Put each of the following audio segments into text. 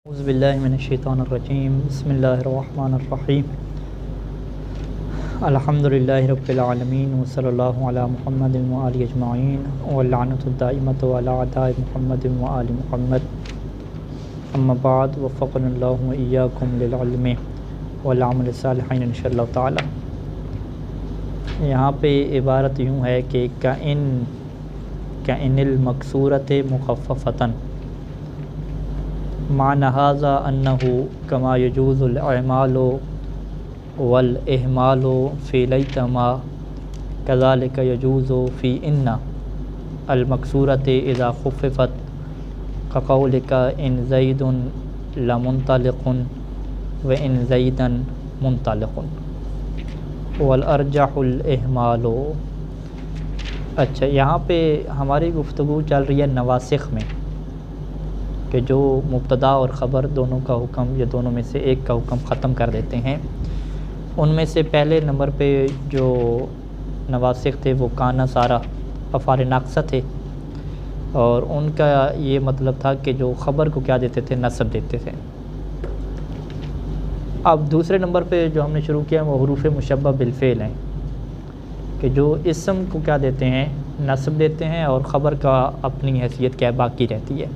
اعوذ باللہ من الشیطان الرجیم بسم اللہ الرحمن الرحیم الحمدللہ رب العالمین وصلی اللہ علی محمد وآلہ اجمعین واللعنۃ الدائمۃ علی اعداء محمد وآل محمد اما بعد وفقنا اللہ وإیاکم للعلم والعمل الصالحین انشاءاللہ تعالی۔ یہاں پہ عبارت یوں ہے کہ کَإِنِ المکسورۃ مخففتاً معنی ھذا انہ کما یجوز الاعمال والاہمال فی لیتما کذالک یجوز فی ان المکسورۃ اذا خففت کقولک ان زید لمنطلق وان زیدا منطلق والارجح الاہمال۔ اچھا، یہاں پہ ہماری گفتگو چل رہی ہے نواسخ میں کہ جو مبتدا اور خبر دونوں کا حکم یا دونوں میں سے ایک کا حکم ختم کر دیتے ہیں۔ ان میں سے پہلے نمبر پہ جو نواسخ تھے وہ کانا سارا افعال ناقصہ تھے، اور ان کا یہ مطلب تھا کہ جو خبر کو کیا دیتے تھے، نصب دیتے تھے۔ اب دوسرے نمبر پہ جو ہم نے شروع کیا وہ حروف مشبہ بالفعل ہیں کہ جو اسم کو کیا دیتے ہیں، نصب دیتے ہیں، اور خبر کا اپنی حیثیت کیا باقی رہتی ہے۔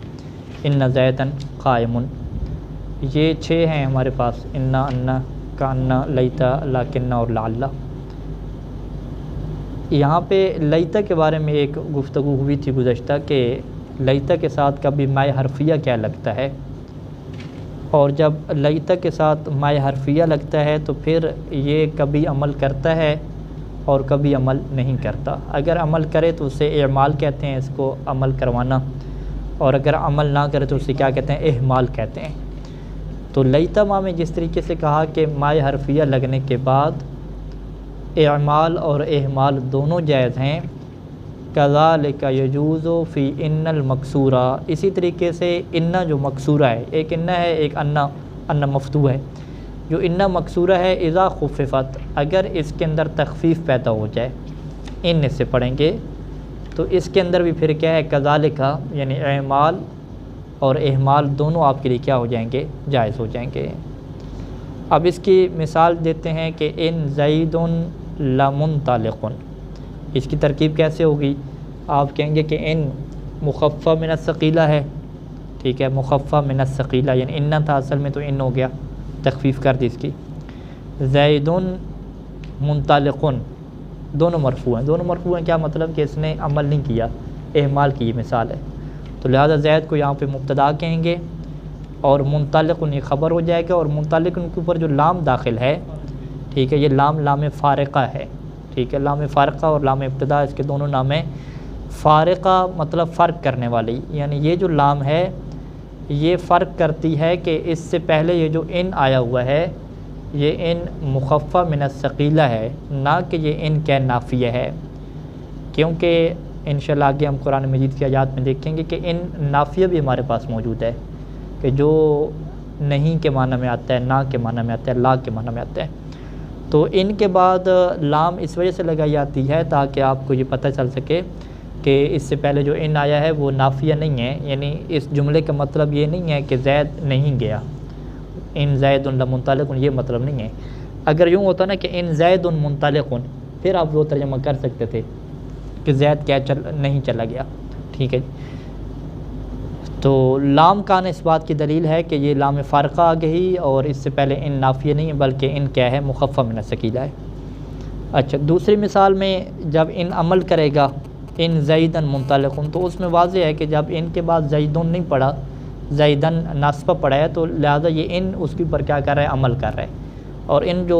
ان زیدن قائم، یہ 6 ہیں ہمارے پاس، انا، انا، کانا، لیتا، لاکنہ اور لعلہ۔ یہاں پہ لیتا کے بارے میں ایک گفتگو ہوئی تھی گزشتہ کہ لیتا کے ساتھ کبھی مائے حرفیہ کیا لگتا ہے، اور جب لیتا کے ساتھ مائے حرفیہ لگتا ہے تو پھر یہ کبھی عمل کرتا ہے اور کبھی عمل نہیں کرتا۔ اگر عمل کرے تو اسے اعمال کہتے ہیں، اس کو عمل کروانا، اور اگر عمل نہ کرے تو اسے کیا کہتے ہیں، اہمال کہتے ہیں۔ تو لیتا ما میں جس طریقے سے کہا کہ مائے حرفیہ لگنے کے بعد اعمال اور اہمال دونوں جائز ہیں، کذالک یجوز فی ان المکسورہ، اسی طریقے سے انا جو مکسورہ ہے، ایک انا ہے ایک انا مفتوح ہے، جو انا مکسورہ ہے اذا خففت، اگر اس کے اندر تخفیف پیدا ہو جائے، ان سے پڑھیں گے تو اس کے اندر بھی پھر کیا ہے، کذالک، یعنی اعمال اور اہمال دونوں آپ کے لیے کیا ہو جائیں گے، جائز ہو جائیں گے۔ اب اس کی مثال دیتے ہیں کہ ان زید لمنطلق، اس کی ترکیب کیسے ہوگی؟ آپ کہیں گے کہ ان مخفف من الثقیلہ ہے، ٹھیک ہے، مخفف من الثقیلہ، یعنی ان تھا اصل میں تو ان ہو گیا، تخفیف کر دی اس کی۔ زید منطلق، دونوں مرفوع ہیں، دونوں مرفوع ہیں، کیا مطلب کہ اس نے عمل نہیں کیا، اہمال کی یہ مثال ہے، تو لہذا زید کو یہاں پہ مبتدا کہیں گے، اور منطلق یہ خبر ہو جائے گا، اور منطلق ان کے اوپر جو لام داخل ہے، ٹھیک ہے، یہ لام فارقہ ہے، ٹھیک ہے، لام فارقہ اور لام ابتدا، اس کے دونوں نام ہیں۔ فارقہ مطلب فرق کرنے والی، یعنی یہ جو لام ہے یہ فرق کرتی ہے کہ اس سے پہلے یہ جو ان آیا ہوا ہے یہ ان مخفف من الثقیلہ ہے، نہ کہ یہ ان کا نافیہ ہے، کیونکہ انشاءاللہ آگے ہم قرآن مجید کی آیات میں دیکھیں گے کہ ان نافیہ بھی ہمارے پاس موجود ہے، کہ جو نہیں کے معنی میں آتا ہے، نہ کے معنی میں آتا ہے، لا کے معنی میں آتا ہے۔ تو ان کے بعد لام اس وجہ سے لگائی جاتی ہے تاکہ آپ کو یہ پتہ چل سکے کہ اس سے پہلے جو ان آیا ہے وہ نافیہ نہیں ہے، یعنی اس جملے کا مطلب یہ نہیں ہے کہ زید نہیں گیا، ان زید لمنطلق، یہ مطلب نہیں ہے۔ اگر یوں ہوتا نا کہ ان زید منطلق، پھر آپ وہ ترجمہ کر سکتے تھے کہ زید کیا نہیں چلا گیا، ٹھیک ہے۔ تو لام کان اس بات کی دلیل ہے کہ یہ لام فارقہ آ گئی، اور اس سے پہلے ان نافیہ نہیں ہے بلکہ ان کیا ہے، مخفف من الثقیلہ ہے۔ اچھا، دوسری مثال میں جب ان عمل کرے گا ان زیدن منطلق، تو اس میں واضح ہے کہ جب ان کے بعد زیدن نہیں پڑھا، زیدن ناصبہ پڑھا ہے، تو لہذا یہ ان اس کے اوپر کیا کر رہا ہے، عمل کر رہا ہے، اور ان جو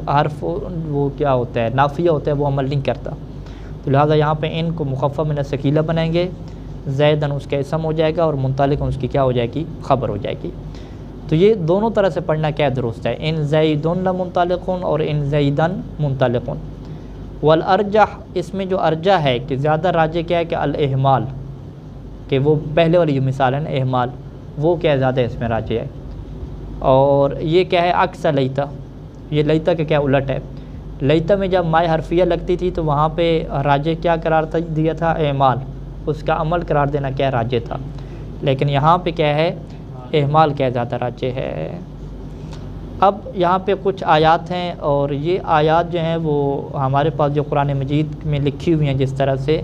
حرف وہ کیا ہوتا ہے، نافیہ ہوتا ہے، وہ عمل نہیں کرتا، تو لہذا یہاں پہ ان کو مخفف من الثقیلہ بنائیں گے، زیدن اس کا اسم ہو جائے گا اور منطلق اس کی کیا ہو جائے گی، خبر ہو جائے گی۔ تو یہ دونوں طرح سے پڑھنا کیا درست ہے، ان زیدن لمنطلق اور ان زیدن منطلق۔ والارجح، اس میں جو ارجح ہے کہ زیادہ راجح کیا ہے کہ الاہمال، کہ وہ پہلے والی جو مثال ہے نا اہمال، وہ کیا زیادہ اس میں راجح ہے، اور یہ کیا ہے عکس لیتا، یہ لیتا کا کیا الٹ ہے۔ لیتا میں جب مائے حرفیہ لگتی تھی تو وہاں پہ راجح کیا قرار دیا تھا، اعمال، اس کا عمل قرار دینا کیا راجح تھا، لیکن یہاں پہ کیا ہے اہمال کیا زیادہ راجح ہے۔ اب یہاں پہ کچھ آیات ہیں، اور یہ آیات جو ہیں وہ ہمارے پاس جو قرآن مجید میں لکھی ہوئی ہیں جس طرح سے،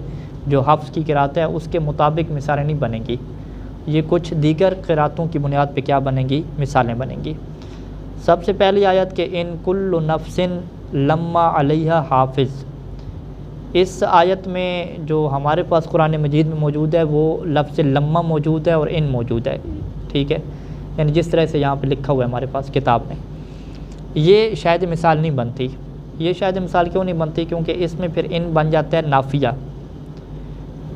جو حفظ کی قرأت ہے اس کے مطابق مثالیں نہیں بنیں گی، یہ کچھ دیگر قرأتوں کی بنیاد پہ کیا بنیں گی، مثالیں بنیں گی۔ سب سے پہلی آیت کہ ان کل نفس لما علیہا حافظ، اس آیت میں جو ہمارے پاس قرآن مجید میں موجود ہے وہ لفظ لما موجود ہے اور ان موجود ہے، ٹھیک ہے، یعنی جس طرح سے یہاں پہ لکھا ہوا ہے ہمارے پاس کتاب میں، یہ شاید مثال نہیں بنتی۔ یہ شاید مثال کیوں نہیں بنتی؟ کیونکہ اس میں پھر ان بن جاتا ہے نافیہ،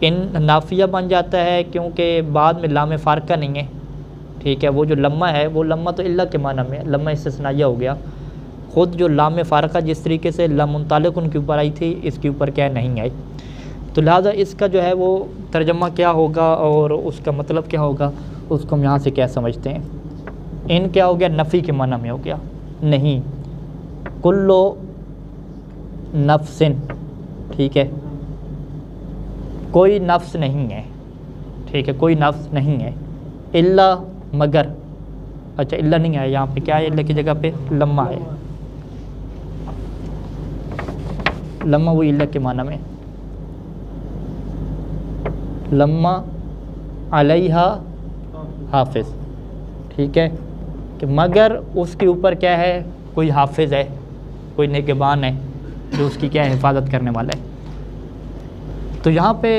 ان نافیہ بن جاتا ہے، کیونکہ بعد میں لام فارقہ نہیں ہے، ٹھیک ہے۔ وہ جو لما ہے وہ لما تو اللہ کے معنی میں، لما استثنائیہ ہو گیا، خود جو لام فارقہ جس طریقے سے لام منطلق ان کے اوپر آئی تھی اس کے اوپر کیا نہیں آئی، تو لہٰذا اس کا جو ہے وہ ترجمہ کیا ہوگا اور اس کا مطلب کیا ہوگا، اس کو ہم یہاں سے کیا سمجھتے ہیں، ان کیا ہو گیا، نفی کے معنی میں ہو گیا، نہیں، کلو نفسن، ٹھیک ہے، کوئی نفس نہیں ہے، ٹھیک ہے، کوئی نفس نہیں ہے، الا مگر، اچھا الا نہیں ہے یہاں پہ، کیا ہے الا کی جگہ پہ لما ہے، لما وہ الا کے معنی میں، لما علیہا حافظ، ٹھیک ہے، کہ مگر اس کے اوپر کیا ہے، کوئی حافظ ہے، کوئی نگہبان ہے جو اس کی کیا ہے، حفاظت کرنے والا ہے۔ تو یہاں پہ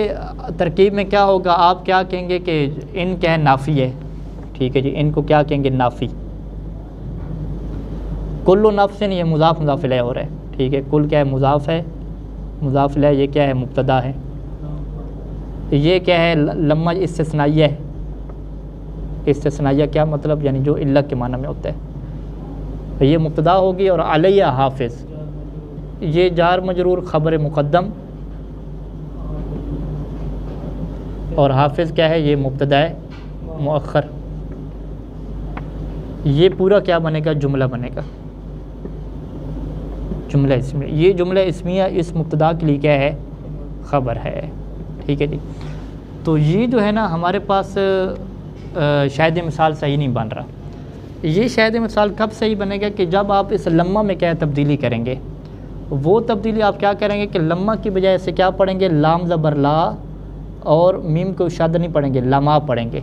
ترکیب میں کیا ہوگا، آپ کیا کہیں گے کہ ان کیا ہے، نافی ہے، ٹھیک ہے جی، ان کو کیا کہیں گے، نافی۔ کل نفس یہ مضاف مضاف الیہ ہو رہا ہے، ٹھیک ہے، کل کیا ہے، مضاف ہے، مضاف الیہ یہ کیا ہے، مبتدا ہے، یہ کیا ہے، لما استثنائیہ ہے، استثنائیہ کیا مطلب، یعنی جو اللہ کے معنی میں ہوتا ہے، یہ مبتدا ہوگی، اور علیہ حافظ یہ جار مجرور خبر مقدم، اور حافظ کیا ہے، یہ مبتدا ہے مؤخر، یہ پورا کیا بنے گا، جملہ بنے گا، جملہ اسمیہ، یہ جملہ اسمیہ اس مبتدا کے لیے کیا ہے، خبر ہے، ٹھیک ہے جی۔ تو یہ جو ہے نا ہمارے پاس شاہد مثال صحیح نہیں بن رہا، یہ شاہد مثال کب صحیح بنے گا کہ جب آپ اس لمہ میں کیا تبدیلی کریں گے، وہ تبدیلی آپ کیا کریں گے کہ لمہ کی بجائے سے کیا پڑھیں گے، لام زبر لا، اور میم کو شد نہیں پڑھیں گے، لما پڑھیں گے،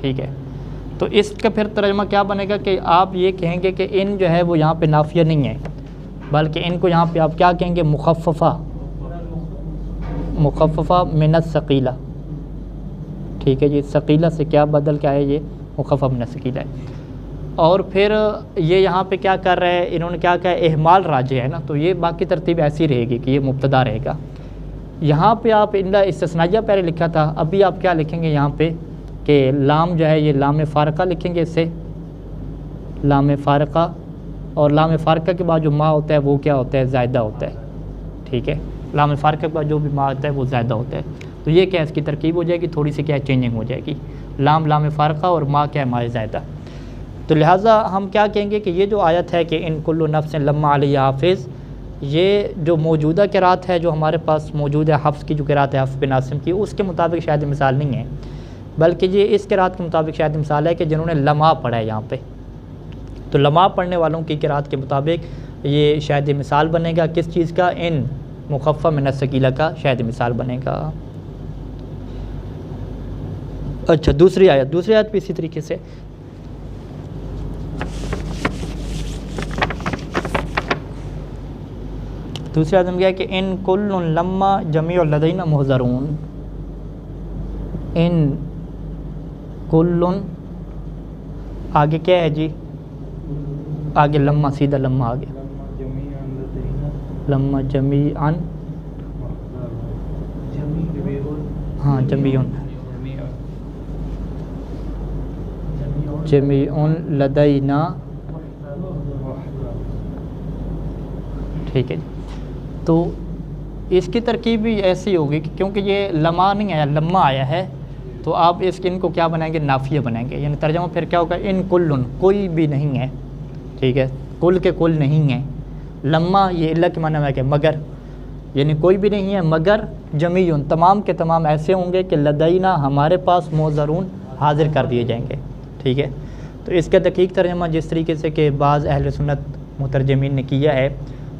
ٹھیک ہے۔ تو اس کا پھر ترجمہ کیا بنے گا کہ آپ یہ کہیں گے کہ ان جو ہے وہ یہاں پہ نافیہ نہیں ہے، بلکہ ان کو یہاں پہ آپ کیا کہیں گے، مخففہ، مخففہ من الثقیلہ، ٹھیک ہے جی، ثقیلہ سے کیا بدل کیا ہے، یہ مخفف من الثقیلہ ہے۔ اور پھر یہ یہاں پہ کیا کر رہے ہیں، انہوں نے کیا کہا، اہمال راجع ہے نا، تو یہ باقی ترتیب ایسی رہے گی کہ یہ مبتدا رہے گا۔ یہاں پہ آپ الا استثنائیہ پہلے لکھا تھا، ابھی آپ کیا لکھیں گے یہاں پہ کہ لام جو ہے یہ لام فارقہ لکھیں گے، اس سے لام فارقہ، اور لام فارقہ کے بعد جو ما ہوتا ہے وہ کیا ہوتا ہے، زائدہ ہوتا ہے، ٹھیک ہے، لام فارقہ کے بعد جو بھی ما ہوتا ہے وہ زائدہ ہوتا ہے، تو یہ کیا اس کی ترکیب ہو جائے گی، تھوڑی سی کیا چینجنگ ہو جائے گی، لام فارقہ اور ما کیا ہے، ما زائدہ۔ تو لہٰذا ہم کیا کہیں گے کہ یہ جو آیت ہے کہ ان کل نفس لما علیہ حافظ، یہ جو موجودہ قرأت ہے جو ہمارے پاس موجود ہے، حفظ کی جو قرأت ہے حفظ بن عاصم کی، اس کے مطابق شاید مثال نہیں ہے، بلکہ یہ اس قرأت کے مطابق شاید مثال ہے کہ جنہوں نے لما پڑھا ہے یہاں پہ، تو لما پڑھنے والوں کی قرأت کے مطابق یہ شاید مثال بنے گا، کس چیز کا، ان مخفف من الثقیلہ کا شاید مثال بنے گا۔ اچھا دوسری آیت بھی اسی طریقے سے، دوسری آیت میں کیا ہے کہ ان کل لما جمیع لدینا محضرون، ان کل، آگے کیا ہے جی، آگے لما، سیدھا لما آگے، لما جمیعاً، ہاں جمیعاً، جمیعاً لدینا، ٹھیک ہے جی۔ تو اس کی ترکیب بھی ایسی ہوگی کہ کیونکہ یہ لما نہیں آیا، لما آیا ہے، تو آپ اس ان کو کیا بنائیں گے، نافیہ بنائیں گے، یعنی ترجمہ پھر کیا ہوگا، ان کلن، کوئی بھی نہیں ہے، ٹھیک ہے، کل کے کل نہیں ہے، لما یہ اللہ کے معنی میں کہ مگر، یعنی کوئی بھی نہیں ہے مگر جمیع، تمام کے تمام ایسے ہوں گے کہ لدینا ہمارے پاس محضرون، حاضر کر دیے جائیں گے، ٹھیک ہے. تو اس کا دقیق ترجمہ جس طریقے سے کہ بعض اہل سنت مترجمین نے کیا ہے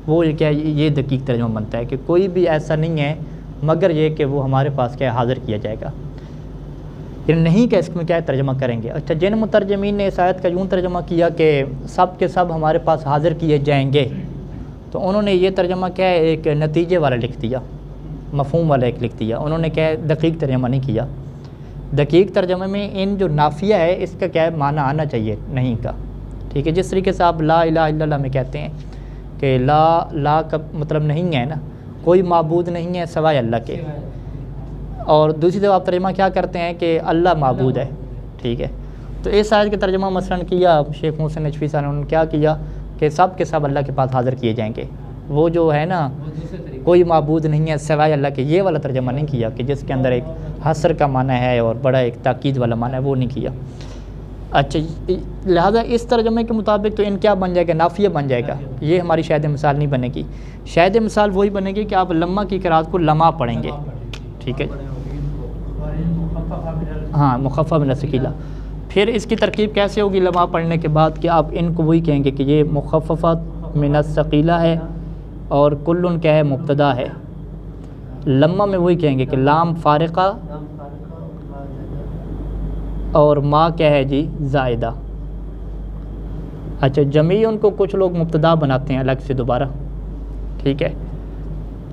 وہ کیا یہ دقیق ترجمہ بنتا ہے کہ کوئی بھی ایسا نہیں ہے مگر یہ کہ وہ ہمارے پاس کیا حاضر کیا جائے گا. یعنی نہیں کہ اس میں کیا ترجمہ کریں گے. اچھا جن مترجمین نے اس آیت کا یوں ترجمہ کیا کہ سب کے سب ہمارے پاس حاضر کیے جائیں گے تو انہوں نے یہ ترجمہ کیا ہے ایک نتیجے والا لکھ دیا, مفہوم والا ایک لکھ دیا. انہوں نے کیا ہے دقیق ترجمہ نہیں کیا. دقیق ترجمے میں ان جو نافیہ ہے اس کا کیا ہے معنی آنا چاہیے نہیں کا. ٹھیک ہے. جس طریقے سے آپ لا الہ الا اللہ میں کہتے ہیں کہ لا کا مطلب نہیں ہے نا, کوئی معبود نہیں ہے سوائے اللہ کے. اور دوسری طرف آپ ترجمہ کیا کرتے ہیں کہ اللہ معبود ہے. ٹھیک ہے. تو اس آیت کا ترجمہ مثلاً کیا شیخ محسن نجفی صاحب نے, انہوں نے کیا کیا کہ سب کے سب اللہ کے پاس حاضر کیے جائیں گے. وہ جو ہے نا کوئی معبود نہیں ہے سوائے اللہ کے, یہ والا ترجمہ نہیں کیا کہ جس کے اندر ایک حصر کا معنی ہے اور بڑا ایک تاکید والا معنی ہے, وہ نہیں کیا. اچھا لہٰذا اس ترجمے کے مطابق تو ان کیا بن جائے گا, نافیہ بن جائے گا. یہ ہماری شاہد مثال نہیں بنے گی. شاہد مثال وہی بنے گی کہ آپ لمہ کی قرات کو لمہ پڑھیں گے. ٹھیک ہے. ہاں مخفف من الثقیلہ. پھر اس کی ترکیب کیسے ہوگی لمہ پڑھنے کے بعد کہ آپ ان کو وہی کہیں گے کہ یہ مخففۃ من الثقیلہ ہے اور کل کیا ہے مبتدا ہے. لمہ میں وہی کہیں گے کہ لام فارقہ اور ما کیا ہے جی زائدہ. اچھا جمیع ان کو کچھ لوگ مبتدا بناتے ہیں الگ سے دوبارہ. ٹھیک ہے.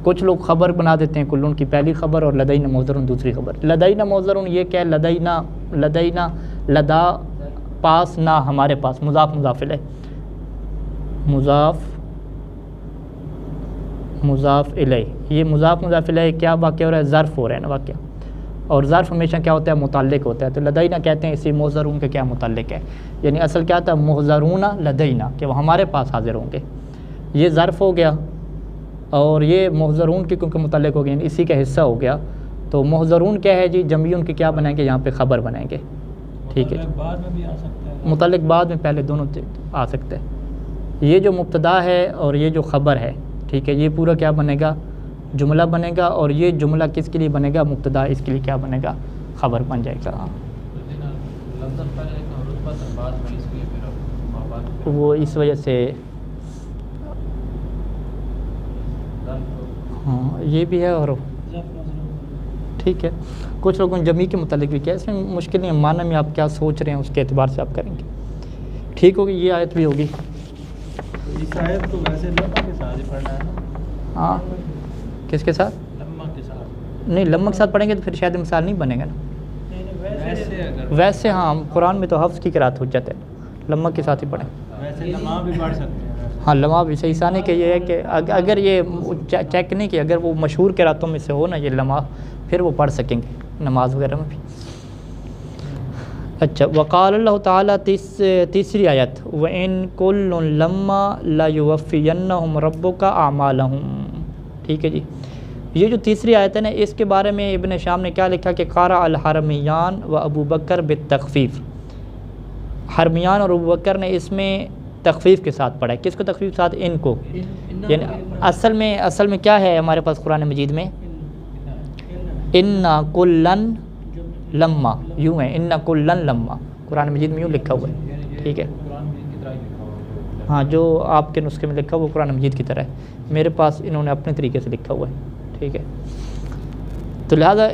کچھ لوگ خبر بنا دیتے ہیں کلن کی پہلی خبر اور لدینا موزرون دوسری خبر. لدینا موزرون یہ کیا ہے لدینا لدا پاس نہ ہمارے پاس, مضاف مضاف الیہ, مضاف الیہ. یہ مضاف مضاف الیہ کیا واقعہ ہو رہا ہے, ظرف ہو رہا ہے نا واقعہ. اور ظرف ہمیشہ کیا ہوتا ہے متعلق ہوتا ہے. تو لدینا کہتے ہیں اسی موزرون کا کیا متعلق ہے, یعنی اصل کیا تھا محضرون لدینا کہ وہ ہمارے پاس حاضر ہوں گے. یہ ظرف ہو گیا اور یہ محضرون کے کیونکہ متعلق ہو گیا یعنی اسی کا حصہ ہو گیا. تو محضرون کیا ہے جی جمیعون کے کیا بنائیں گے یہاں پہ خبر بنائیں گے. ٹھیک ہے. بعد میں بھی آ سکتا ہے, متعلق بعد میں پہلے دونوں آ سکتے ہیں. یہ جو مبتدا ہے اور یہ جو خبر ہے ٹھیک ہے یہ پورا کیا بنے گا جملہ بنے گا. اور یہ جملہ کس کے لیے بنے گا مبتدا, اس کے لیے کیا بنے گا خبر بن جائے گا. وہ اس وجہ سے ہاں یہ بھی ہے. اور ٹھیک ہے کچھ لوگوں نے جمی کے متعلق بھی کیا, اس میں مشکل نہیں ہے, معنی میں آپ کیا سوچ رہے ہیں اس کے اعتبار سے آپ کریں گے. ٹھیک ہوگی. یہ آیت بھی ہوگی. اس آیت کو ویسے لمہ کے ساتھ ہی پڑھنا ہے نا. ہاں کس کے ساتھ, لمہ کے ساتھ نہیں لمہ کے ساتھ پڑھیں گے تو پھر شاید مثال نہیں بنے گا نا. ویسے ہاں قرآن میں تو حفظ کی قرات حجت ہے, لمہ کے ساتھ ہی پڑھیں. ویسے لمہ بھی پڑھ سکتے ہیں. ہاں لمحہ بھی صحیح ثانی کہ یہ ہے کہ اگر یہ چیک نہیں کہ اگر وہ مشہور قراتوں میں سے ہو نا یہ لمحہ پھر وہ پڑھ سکیں گے نماز وغیرہ میں بھی. اچھا وقال اللہ تعالیٰ تیسری آیت وَإِن كُلٌّ لَمَّا لَيُوَفِّيَنَّهُمْ رَبُّكَ أَعْمَالَهُمْ. ٹھیک ہے جی. یہ جو تیسری آیت ہے نا اس کے بارے میں ابن شام نے کیا لکھا کہ قارع الحرمیان و ابو بکر بالتخفیف. حرمیان اور ابو بکر نے اس میں تخفیف کے ساتھ پڑھا ہے. کس کو تخفیف کے ساتھ, ان کو. یعنی اصل میں کیا ہے ہمارے پاس قرآن مجید میں اِنَّا كُلًّا لَمَّا یوں ہے, اِنَّا كُلًّا لَمَّا قرآن مجید میں یوں لکھا ہوا ہے. ٹھیک ہے. ہاں جو آپ کے نسخے میں لکھا ہوا وہ قرآن مجید کی طرح ہے, میرے پاس انہوں نے اپنے طریقے سے لکھا ہوا ہے. ٹھیک ہے. تو لہٰذا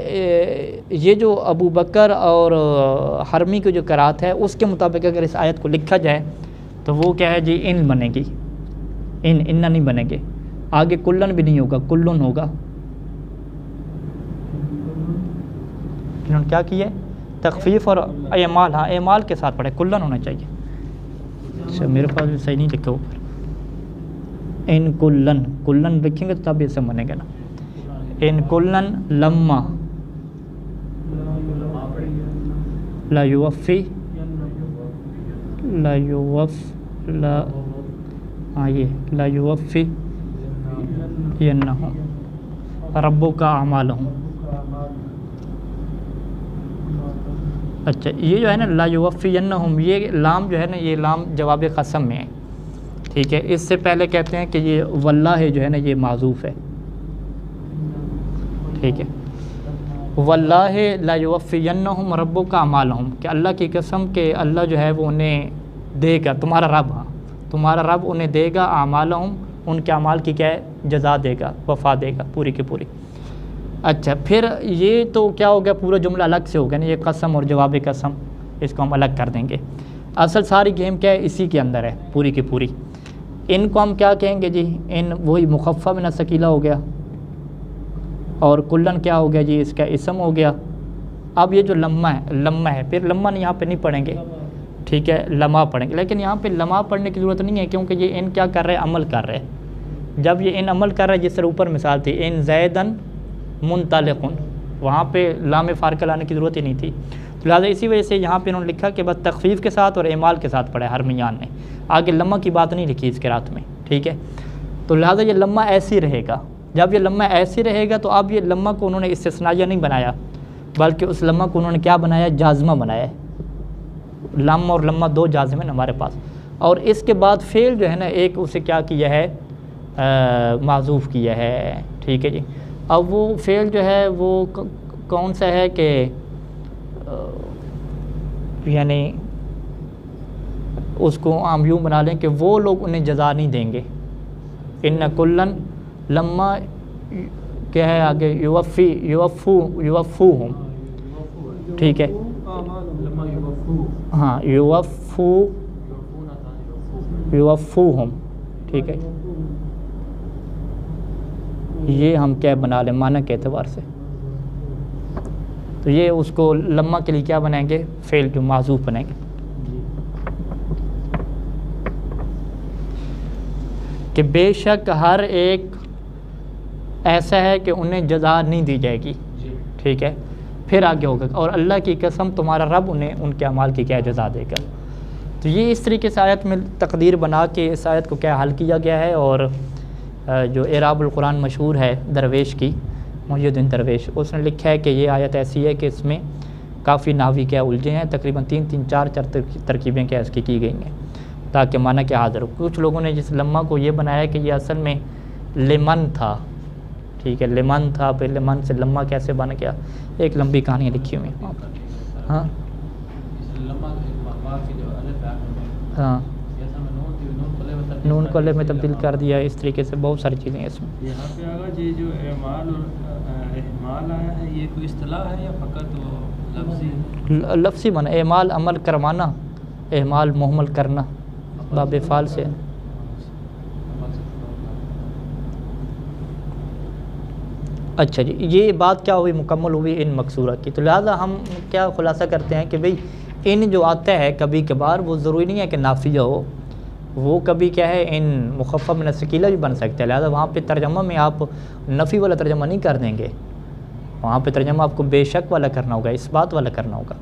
یہ جو ابو بکر اور حرمی کی جو قرات ہے اس کے مطابق اگر اس آیت کو لکھا جائے تو وہ کیا ہے جی ان بنے گی, انّا نہیں بنے گے. آگے کلن بھی نہیں ہوگا, کلن ہوگا. انہوں نے کیا کیا ہے تخفیف اور اعمال, ہاں اعمال کے ساتھ پڑھے, کلن ہونا چاہیے. اچھا میرے پاس بھی صحیح نہیں لکھا اوپر. ان کلن لکھیں گے تو تب یہ سب بنے گا نا. ان کلن لما لا یوفی لا یوفی ینہم ربک اعمالہم. اچھا یہ جو ہے نا لا یوفینہم, یہ لام جو ہے نا یہ لام جواب قسم میں ہے. ٹھیک ہے. اس سے پہلے کہتے ہیں کہ یہ واللہ جو ہے نا یہ معذوف ہے. ٹھیک ہے. واللہ لا یوفینہم ربک اعمالہم، کہ اللہ کی قسم کہ اللہ جو ہے وہ انہیں دے گا، تمہارا رب، ہاں تمہارا رب انہیں دے گا اعمالہم، ان کے اعمال کی کیا ہے جزا دے گا، وفا دے گا پوری کی پوری۔ اچھا پھر یہ تو کیا ہو گیا، پورا جملہ الگ سے ہو گیا نا، یہ قسم اور جواب قسم اس کو ہم الگ کر دیں گے۔ اصل ساری گیم کیا ہے اسی کے اندر ہے پوری کی پوری۔ ان کو ہم کیا کہیں گے جی، ان وہی مخفف من الثقیلہ ہو گیا، اور کلن کیا ہو گیا جی، اس کا اسم ہو گیا۔ اب یہ جو لمہ ہے پھر لمہ یہاں پہ نہیں پڑھیں گے، ٹھیک ہے لمحہ پڑھیں گے، لیکن یہاں پہ لمحہ پڑھنے کی ضرورت نہیں ہے، کیونکہ یہ ان کیا کر رہے ہیں، عمل کر رہے ہیں۔ جب یہ ان عمل کر رہے ہیں، جس طرح اوپر مثال تھی ان زیدن منطلقن، وہاں پہ لام فارقہ لانے کی ضرورت ہی نہیں تھی، لہٰذا اسی وجہ سے یہاں پہ انہوں نے لکھا کہ بس تخفیف کے ساتھ اور اعمال کے ساتھ پڑھا ہے حرمیان نے، آگے لمحہ کی بات نہیں لکھی اس قرات میں، ٹھیک ہے۔ تو لہٰذا یہ لمحہ ایسی رہے گا، جب یہ لمحہ ایسی رہے گا تو اب یہ لمحہ کو انہوں نے استثنائیہ نہیں بنایا، بلکہ اس لمحہ کو انہوں نے کیا بنایا، جازمہ بنایا ہے۔ لم اور لمحہ دو جازم ہیں ہمارے پاس، اور اس کے بعد فعل جو ہے نا ایک اسے کیا کیا ہے، معذوف کیا ہے، ٹھیک ہے جی۔ اب وہ فعل جو ہے وہ کون سا ہے کہ یعنی اس کو ہم یوں بنا لیں کہ وہ لوگ انہیں جزا نہیں دیں گے، ان کلن لما کیا ہے آگے یوفوہم، ٹھیک ہے ہاں یوفوہم، ٹھیک ہے، یہ ہم کیا بنا لیں معنی کے اعتبار سے، تو یہ اس کو لمحہ کے لیے کیا بنائیں گے، فعل جو معذوف بنائیں گے، کہ بے شک ہر ایک ایسا ہے کہ انہیں جزا نہیں دی جائے گی، ٹھیک ہے۔ پھر آگے ہوگا اور اللہ کی قسم تمہارا رب انہیں ان کے اعمال کی کیا جزا دے گا۔ تو یہ اس طریقے سے آیت میں تقدیر بنا کے اس آیت کو کیا حل کیا گیا ہے، اور جو اعراب القرآن مشہور ہے درویش کی، محی الدین درویش، اس نے لکھا ہے کہ یہ آیت ایسی ہے کہ اس میں کافی نحوی کیا الجھے ہیں، تقریباً چار ترکیبیں کیا اس کی گئی ہیں تاکہ معنی کیا حاضر ہو۔ کچھ لوگوں نے جس لمحہ کو یہ بنایا کہ یہ اصل میں لمن تھا، ٹھیک ہے لمن تھا، پھر لمن سے لمحہ کیسے بن گیا، ایک لمبی کہانی لکھی ہوئی ہے ہاں ہاں نون کو لے میں تبدیل کر دیا، اس طریقے سے بہت ساری چیزیں ہیں اس میں۔ یہاں پہ اگر یہ جو اعمال اور احمال آیا ہے یہ کوئی اصطلاح ہے یا فقط وہ لفظی؟ لفظی بنا، اعمال عمل کروانا، اعمال محمل کرنا، باب فعال سے۔ اچھا جی، یہ بات کیا ہوئی، مکمل ہوئی ان مقصورہ کی۔ تو لہٰذا ہم کیا خلاصہ کرتے ہیں کہ بھئی ان جو آتا ہے کبھی کبھار وہ ضروری نہیں ہے کہ نافیہ ہو، وہ کبھی کیا ہے ان مخفف من الثقیلہ بھی بن سکتا ہے، لہٰذا وہاں پہ ترجمہ میں آپ نفی والا ترجمہ نہیں کر دیں گے، وہاں پہ ترجمہ آپ کو بے شک والا کرنا ہوگا، اس بات والا کرنا ہوگا۔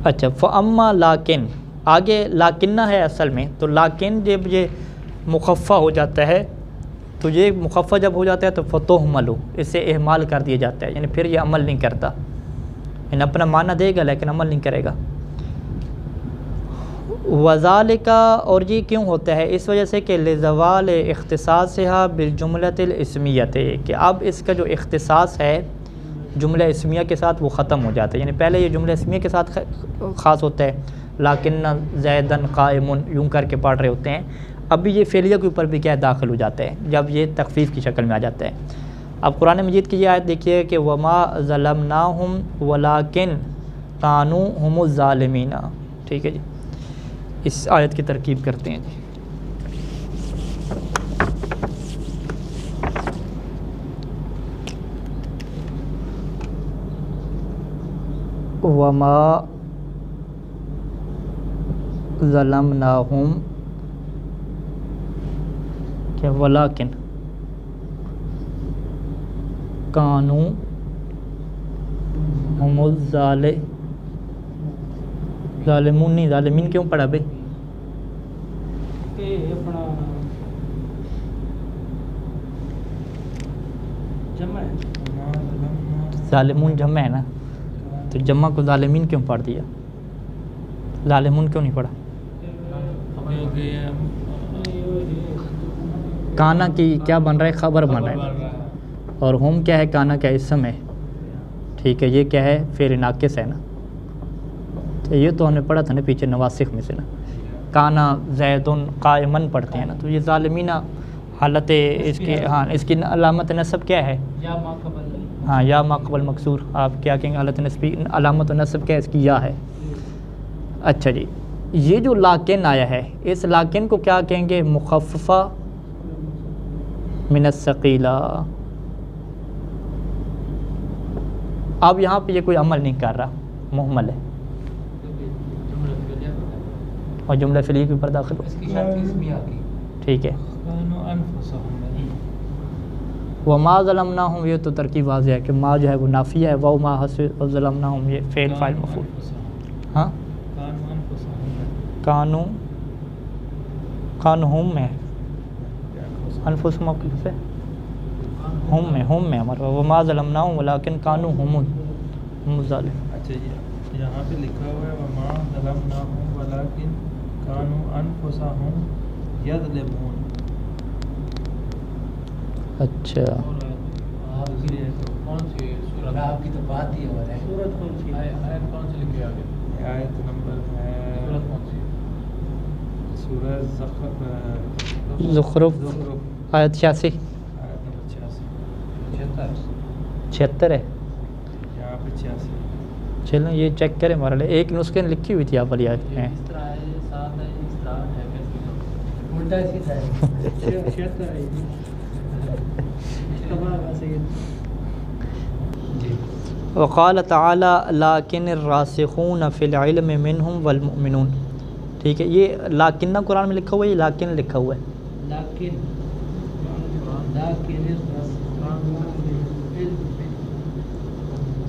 اچھا فاما لیکن، آگے لاکنہ ہے اصل میں، تو لیکن جب یہ مخفف ہو جاتا ہے تو یہ مخفف جب ہو جاتا ہے تو فتحملو، اسے اہمال کر دیا جاتا ہے، یعنی پھر یہ عمل نہیں کرتا، یعنی اپنا معنی دے گا لیکن عمل نہیں کرے گا۔ وذالک، اور یہ کیوں ہوتا ہے، اس وجہ سے کہ لزوال اختصاصها بالجملۃ الاسمیۃ، کہ اب اس کا جو اختصاص ہے جملہ اسمیہ کے ساتھ وہ ختم ہو جاتا ہے، یعنی پہلے یہ جملہ اسمیہ کے ساتھ خاص ہوتا ہے، لیکن زیدن قائم یوں کر کے پڑھ رہے ہوتے ہیں، اب یہ فعلیہ کے اوپر بھی کیا داخل ہو جاتا ہے جب یہ تخفیف کی شکل میں آ جاتا ہے۔ اب قرآن مجید کی یہ آیت دیکھیے کہ وما ظلمناہم ولکن کانوا ھم الظالمین، ٹھیک ہے جی، اس آیت کی ترکیب کرتے ہیں جی۔ وما ظلمناہم کیا ولیکن کانوا ھم ظالمون، نہیں ظالمین کیوں پڑھا بھائی، اپنا جمع ہے، ظالمون جمع ہے نا، تو جمع کو ظالمین کیوں پڑھ دیا، ظالمون کیوں نہیں پڑھا؟ کانا کی کیا بن رہا ہے، خبر بن رہا ہے، اور ہم کیا ہے؟ کانا کا اسم ہے، ٹھیک ہے، یہ کیا ہے؟ فعل ناقص ہے نا، تو یہ تو ہم نے پڑھا تھا نا پیچھے نواسخ میں سے نا، کانا زیدن قائمن پڑھتے ہیں نا، تو یہ ظالمینہ حالت اس کی، ہاں اس کی علامت نصب کیا ہے؟ ہاں یا ما قبل مکسور، آپ کیا کہیں گے حالت نصبی؟ علامت نصب کیا اس کی یا ہے۔ اچھا جی، یہ جو لاکن آیا ہے اس لاکن کو کیا کہیں گے؟ مخففہ من الثقیلہ۔ اب یہاں پہ یہ کوئی عمل نہیں کر رہا، مہمل ہے، اور جملہ فعلیہ کے اوپر داخل ہو، ٹھیک ہے۔ وما ظلمناہم، یہ تو ترکیب واضح ہے کہ ما جو ہے وہ نافیہ ہے، وما ظلمناہم یہ فعل فاعل مفعول۔ ہاں کانو ہم میں انفسہم سے ہم میں ہمارا وما ظلمناہم ولکن کانو ہم الظالمون۔ اچھا جی، یہاں پہ لکھا ہوا ہے وما ظلمناہم ولکن کانوا انفسہم یظلمون۔ اچھا کون سی سورت؟ آپ کی تو بات ہی ہو رہا ہے، سورت کون سی؟ آیت کون سی لکھی آگے؟ آیت نمبر ہے سورت کون سی؟ سورہ زخرف آیت 86، آیت نمبر 76 ہے، یہاں پہ 86۔ چلیں یہ چیک کریں ہمارے لیے، ایک نسخے میں لکھی ہوئی تھی آپ والی آیت میں۔ اس طرح ہے، ساتھ ہے، اس طرح ہے، کیسے الٹا سیدھا ہے، 76 ہے جی۔ وقال تعالی لیکن الراسخون فی العلم منہم والمؤمنون، ٹھیک ہے، یہ لاکنہ قرآن میں لکھا ہوا ہے، یہ لاکن لکھا ہوا ہے،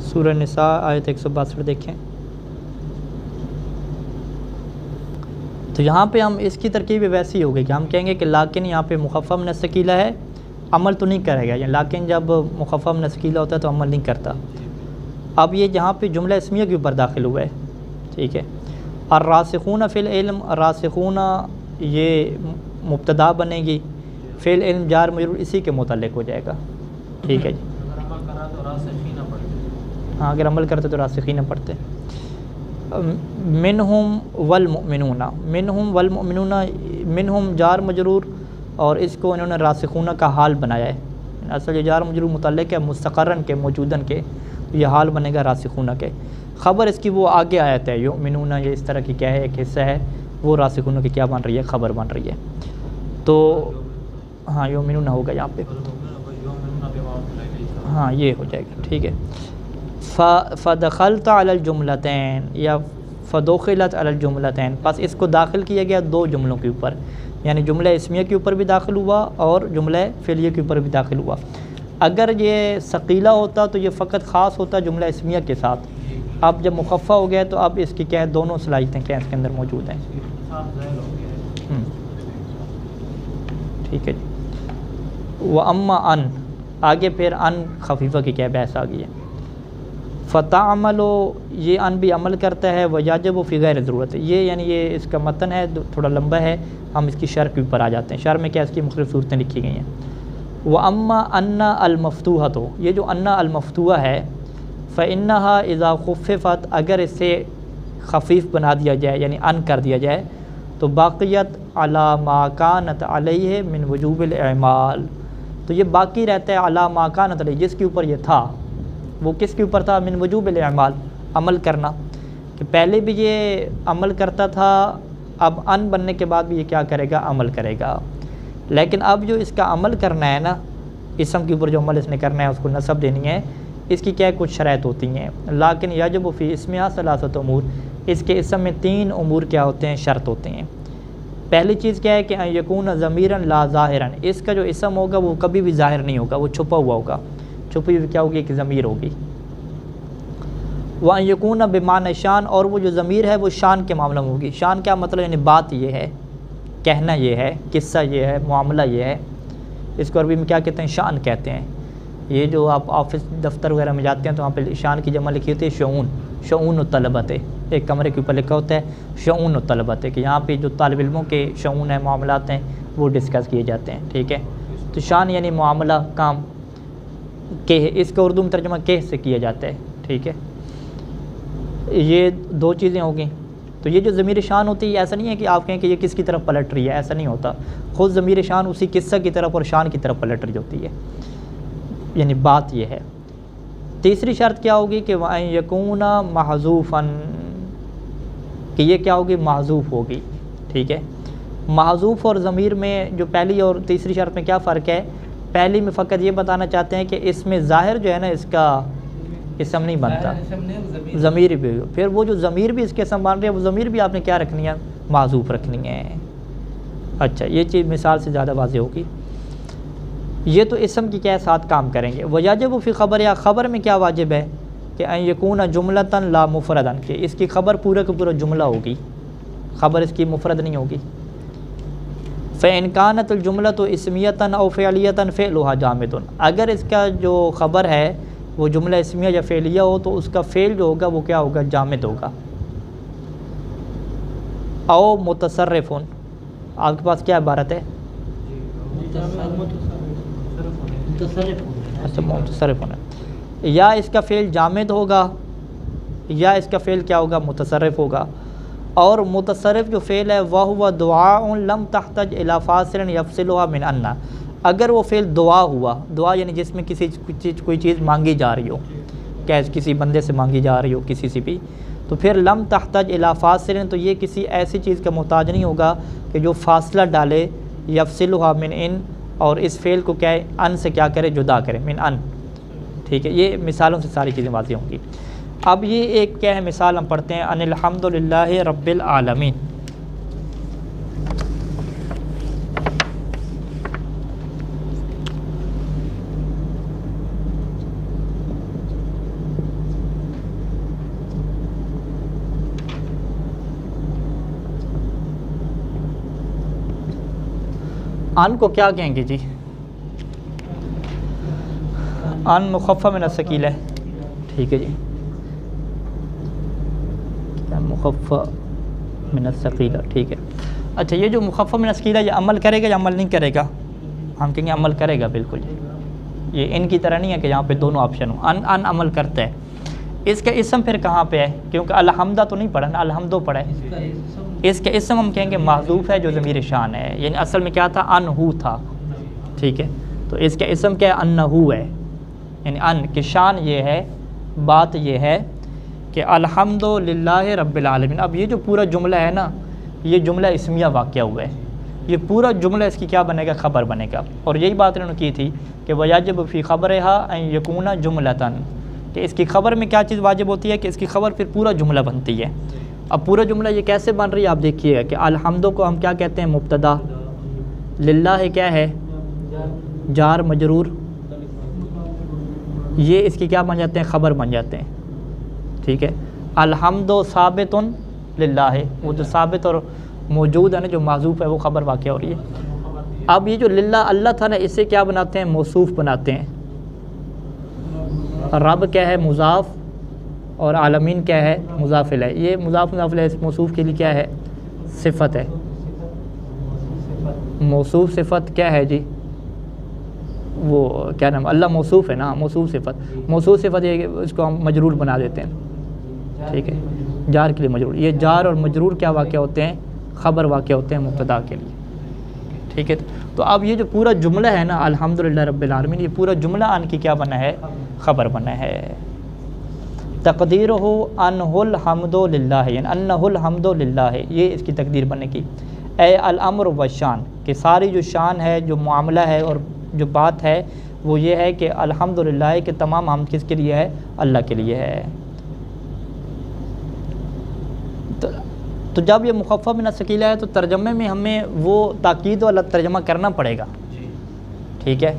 سورہ نساء آیت 162 دیکھیں۔ تو یہاں پہ ہم اس کی ترکیب ویسی ہو گئی کہ ہم کہیں گے کہ لاکن یہاں پہ مخفف من الثقیلہ ہے، عمل تو نہیں کرے گا، یعنی لاکن جب مخفف من الثقیلہ ہوتا ہے تو عمل نہیں کرتا۔ اب یہ جہاں پہ جملہ اسمیہ کے اوپر داخل ہوا ہے، ٹھیک ہے، الراسخون فی العلم، راسخون یہ مبتدا بنے گی، فی العلم جار مجرور اسی کے متعلق ہو جائے گا، ٹھیک ہے جی۔ اگر عمل کرا تو راسخین پڑھتے، ہاں اگر عمل کرتے تو راسخین پڑھتے۔ منہم والمؤمنون، منہم والمؤمنون، منہم جار مجرور اور اس کو انہوں نے راسخون کا حال بنایا ہے، اصل یہ جار مجرور متعلق ہے مستقرن کے موجودن کے، یہ حال بنے گا راسخون کے۔ خبر اس کی وہ آگے آیت ہے یؤمنون، یہ اس طرح کی کیا ہے ایک حصہ ہے، وہ راسخون کی کیا بن رہی ہے؟ خبر بن رہی ہے۔ تو ہاں یؤمنون ہوگا یہاں پہ، ہاں یہ ہو جائے گا، ٹھیک ہے۔ فدخلت علی الجملتین یا فدخلت علی الجملتین، پس اس کو داخل کیا گیا دو جملوں کے اوپر، یعنی جملہ اسمیہ کے اوپر بھی داخل ہوا اور جملہ فعلیہ کے اوپر بھی داخل ہوا۔ اگر یہ ثقیلہ ہوتا تو یہ فقط خاص ہوتا جملہ اسمیہ کے ساتھ، اب جب مخفف ہو گیا تو اب اس کی کیا ہے؟ دونوں صلاحیتیں کیا اس کے اندر موجود ہیں، ٹھیک ہے جی۔ وَأَمَّا أَن، آگے پھر ان خفیفہ کی کیا بحث آ گئی ہے۔ فتعمل، یہ ان بھی عمل کرتا ہے، ویجب فی غیر ضرورت، یہ یعنی یہ اس کا متن ہے تھوڑا لمبا ہے، ہم اس کی شرح کے اوپر آ جاتے ہیں۔ شرح میں کیا اس کی مختلف صورتیں لکھی گئی ہیں۔ وَأَمَّا أَنَّ الْمَفْتُوحَةُ، یہ جو أَنَّ الْمَفْتُوحَہ ہے، فَإِنَّهَا إِذَا خُفِّفَتْ، اگر اسے خفیف بنا دیا جائے یعنی ان کر دیا جائے تو باقیت علی ما کانت علیہ من وجوب الاعمال، تو یہ باقی رہتا ہے علی ما کانت علیہ، جس کے اوپر یہ تھا، وہ کس کے اوپر تھا؟ من وجوب الاعمال، عمل کرنا، کہ پہلے بھی یہ عمل کرتا تھا، اب ان بننے کے بعد بھی یہ کیا کرے گا؟ عمل کرے گا۔ لیکن اب جو اس کا عمل کرنا ہے نا، اسم کے اوپر جو عمل اس نے کرنا ہے اس کو نصب دینی ہے، اس کی کیا کچھ شرائط ہوتی ہیں، لیکن یجب فی اسمہا ثلاثۃ امور، اس کے اسم میں 3 امور کیا ہوتے ہیں؟ شرط ہوتے ہیں۔ پہلی چیز کیا ہے کہ ان یکون ضمیرا لا ظاہرا، اس کا جو اسم ہوگا وہ کبھی بھی ظاہر نہیں ہوگا، وہ چھپا ہوا ہوگا، چھپی ہوئی کیا ہوگی؟ کہ ضمیر ہوگی۔ وان یکون بمعنی شان، اور وہ جو ضمیر ہے وہ شان کے معاملہ میں ہوگی۔ شان کیا مطلب؟ یعنی بات یہ ہے، کہنا یہ ہے، قصہ یہ ہے، معاملہ یہ ہے، اس کو عربی میں کیا کہتے ہیں؟ شان کہتے ہیں۔ یہ جو آپ آفس دفتر وغیرہ میں جاتے ہیں تو وہاں پہ شان کی جمع لکھی ہوتی ہے شؤون، شؤون الطلبۃ، ایک کمرے کے اوپر لکھا ہوتا ہے شؤون الطلبۃ، کہ یہاں پہ جو طالب علموں کے شؤون ہیں، معاملات ہیں، وہ ڈسکس کیے جاتے ہیں، ٹھیک ہے۔ تو شان یعنی معاملہ، کام۔ کہ اس کا اردو میں ترجمہ کہ سے کیا جاتا ہے، ٹھیک ہے. یہ دو چیزیں ہو گئیں. تو یہ جو ضمیر شان ہوتی ہے ایسا نہیں ہے کہ آپ کہیں کہ یہ کس کی طرف پلٹ رہی ہے، ایسا نہیں ہوتا. خود ضمیر شان اسی قصہ کی طرف اور شان کی طرف پلٹ رہی ہوتی ہے، یعنی بات یہ ہے. تیسری شرط کیا ہوگی کہ وَأَن يَكُونَ مَحْذُوفًا، کہ یہ کیا ہوگی، محذوف ہوگی. ٹھیک ہے. محذوف اور ضمیر میں جو پہلی اور تیسری شرط میں کیا فرق ہے؟ پہلی میں فقط یہ بتانا چاہتے ہیں کہ اس میں ظاہر جو ہے نا اس کا اسم نہیں بنتا، ضمیر بھی. پھر وہ جو ضمیر بھی اس کے اسم بن رہی ہے وہ ضمیر بھی آپ نے کیا رکھنی ہے، محذوف رکھنی ہے. اچھا یہ چیز مثال سے زیادہ واضح ہوگی. یہ تو اسم کی کیا ساتھ کام کریں گے. وَيَجِبُ فِي خبر، یا خبر میں کیا واجب ہے کہ ان یکون جملۃ لا مفردا، کہ اس کی خبر پورا کا پورا جملہ ہوگی، خبر اس کی مفرد نہیں ہوگی. فَإِنْ كَانَتِ الْجُمْلَةُ اسْمِيَّةً أَوْ فِعْلِيَّةً فِعْلُهَا جَامِدٌ، اگر اس کا جو خبر ہے وہ جملہ اسمیہ یا فعلیہ ہو تو اس کا فعل جو ہوگا وہ کیا ہوگا، جامد ہوگا. او متصرف، آپ کے پاس کیا عبارت ہے؟ اچھا متصرف ہونا. یا اس کا فعل جامد ہوگا یا اس کا فعل کیا ہوگا، متصرف ہوگا. اور متصرف جو فعل ہے وَهُوَ دُعَاءٌ لَمْ تَحْتَجْ إِلَىٰ فَاصِلٍ يَفْصِلُهَا مِنْ أَنَّ، اگر وہ فعل دعا ہوا، دعا یعنی جس میں کوئی چیز مانگی جا رہی ہو، کسی بندے سے مانگی جا رہی ہو کسی سے بھی، تو پھر لم تحتج الی فاصل، تو یہ کسی ایسی چیز کا محتاج نہیں ہوگا کہ جو فاصلہ ڈالے، یفصلھا من ان، اور اس فعل کو کیا ہے، ان سے کیا کرے، جدا کرے، من ان. ٹھیک ہے. یہ مثالوں سے ساری چیزیں واضح ہوں گی. اب یہ ایک کیا ہے مثال ہم پڑھتے ہیں، ان الحمد للہ رب العالمین. ان کو کیا کہیں گے جی؟ ان مخفف من الثقیل ہے. ٹھیک ہے جی، مخفف من الثقیل. ٹھیک ہے. اچھا یہ جو مخفف من الثقیل ہے یہ عمل کرے گا یا عمل نہیں کرے گا؟ ہم کہیں گے عمل کرے گا بالکل. یہ ان کی طرح نہیں ہے کہ یہاں پہ دونوں آپشن ہوں. ان عمل کرتا ہے. اس کا اسم پھر کہاں پہ ہے؟ کیونکہ الحمدہ تو نہیں پڑھا نا، الحمدو پڑھا ہے. اس کا اسم ہم کہیں گے محذوف ہے جو ضمیر شان ہے، یعنی اصل میں کیا تھا، انہو تھا. ٹھیک ہے. تو اس کا اسم کیا ہے، انہو ہے، یعنی ان کی شان یہ ہے، بات یہ ہے کہ الحمد للہ رب العالمین. اب یہ جو پورا جملہ ہے نا یہ جملہ اسمیہ واقعہ ہوا ہے، یہ پورا جملہ اس کی کیا بنے گا، خبر بنے گا. اور یہی بات انہوں نے کی تھی کہ وَيَجِبُ فِي خَبْرِهَا أَن يَكُونَ جُمْلَةً، کہ اس کی خبر میں کیا چیز واجب ہوتی ہے کہ اس کی خبر پھر پورا جملہ بنتی ہے. اب پورا جملہ یہ کیسے بن رہی ہے آپ دیکھیے گا کہ الحمد کو ہم کیا کہتے ہیں، مبتدا، للہ کیا ہے، جار مجرور، یہ اس کی کیا بن جاتے ہیں، خبر بن جاتے ہیں. ٹھیک ہے. الحمد ثابت للہ، وہ جو ثابت اور موجود ہے نا جو معذوف ہے وہ خبر واقع ہو رہی ہے. اب یہ جو للہ اللہ تھا نا اسے کیا بناتے ہیں، موصوف بناتے ہیں. رب کیا ہے، مضاف، اور عالمین کیا ہے، مضاف الیہ. یہ مضاف الیہ اس موصوف کے لیے کیا ہے، صفت ہے. موصوف صفت کیا ہے جی، وہ کیا نام، اللہ موصوف ہے نا، موصوف صفت. موصوف صفت یہ اس کو ہم مجرور بنا دیتے ہیں. ٹھیک ہے. جار کے لیے مجرور، یہ جار اور مجرور کیا واقع ہوتے ہیں، خبر واقع ہوتے ہیں مبتدا کے لیے. ٹھیک ہے. تو اب یہ جو پورا جملہ ہے نا الحمدللہ رب العالمین، یہ پورا جملہ ان کی کیا بنا ہے، خبر بنا ہے. تقدیرہ انہ الحمد للہ، یعنی انہ الحمد للہ، یہ اس کی تقدیر بنے کی. اے الامر والشان، کہ ساری جو شان ہے، جو معاملہ ہے اور جو بات ہے وہ یہ ہے کہ الحمدللہ کہ تمام حمد کس کے لیے ہے، اللہ کے لیے ہے. تو جب یہ مخفف من الثقیلہ ہے تو ترجمے میں ہمیں وہ تاکید والا ترجمہ کرنا پڑے گا. ٹھیک ہے.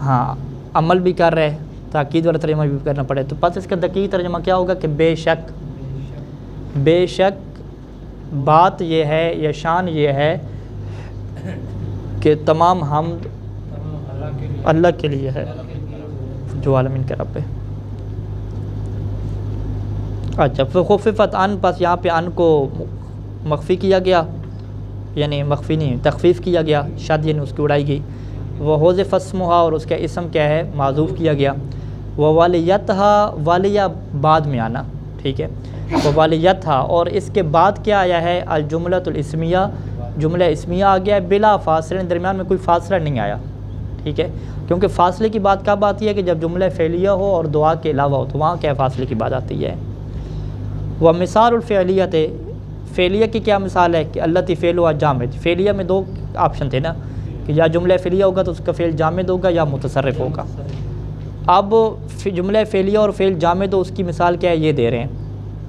ہاں عمل بھی کر رہے، تاکید والا ترجمہ بھی کرنا پڑے. تو پس اس کا دقیق ترجمہ کیا ہوگا کہ بے شک، بے شک بات یہ ہے یا شان یہ ہے کہ تمام حمد اللہ کے لیے ہے جو عالمین کا رب ہے. اچھا فخففت ان، پس یہاں پہ ان کو مخفی کیا گیا، یعنی مخفی نہیں تخفیف کیا گیا، شد یعنی اس کی اڑائی گئی. وہ حذف اسمہا اور اس کا اسم کیا ہے معذوف کیا گیا. وہ والیتہا والیہ بعد میں آنا, ٹھیک ہے, وہ والیتہا اور اس کے بعد کیا آیا ہے الجملۃ الاسمیہ, جملہ اسمیہ آ گیا ہے بلا فاصلہ, درمیان میں کوئی فاصلہ نہیں آیا, ٹھیک ہے, کیونکہ فاصلے کی بات کب آتی ہے کہ جب جملہ فعلیہ ہو اور دعا کے علاوہ ہو, تو وہاں کیا فاصلے کی بات آتی ہے. وہ مثال الفعلیت, فعلیہ کی کیا مثال ہے کہ التی فعلها جامد, فعلیہ میں دو آپشن تھے نا کہ یا جملہ فعلیہ ہوگا تو اس کا فعل جامد ہوگا یا متصرف ہوگا. اب جملہ فعلیہ اور فعل جامد ہو اس کی مثال کیا ہے یہ دے رہے ہیں,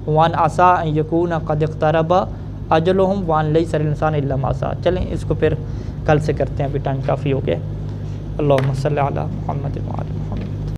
وان عسا ان یکون قد اقترب اجلہم وان لیس للانسان الا ما سعی. چلیں اس کو پھر کل سے کرتے ہیں, ابھی ٹائم کافی ہو گیا. اللہم صلی علی محمد وعلی محمد.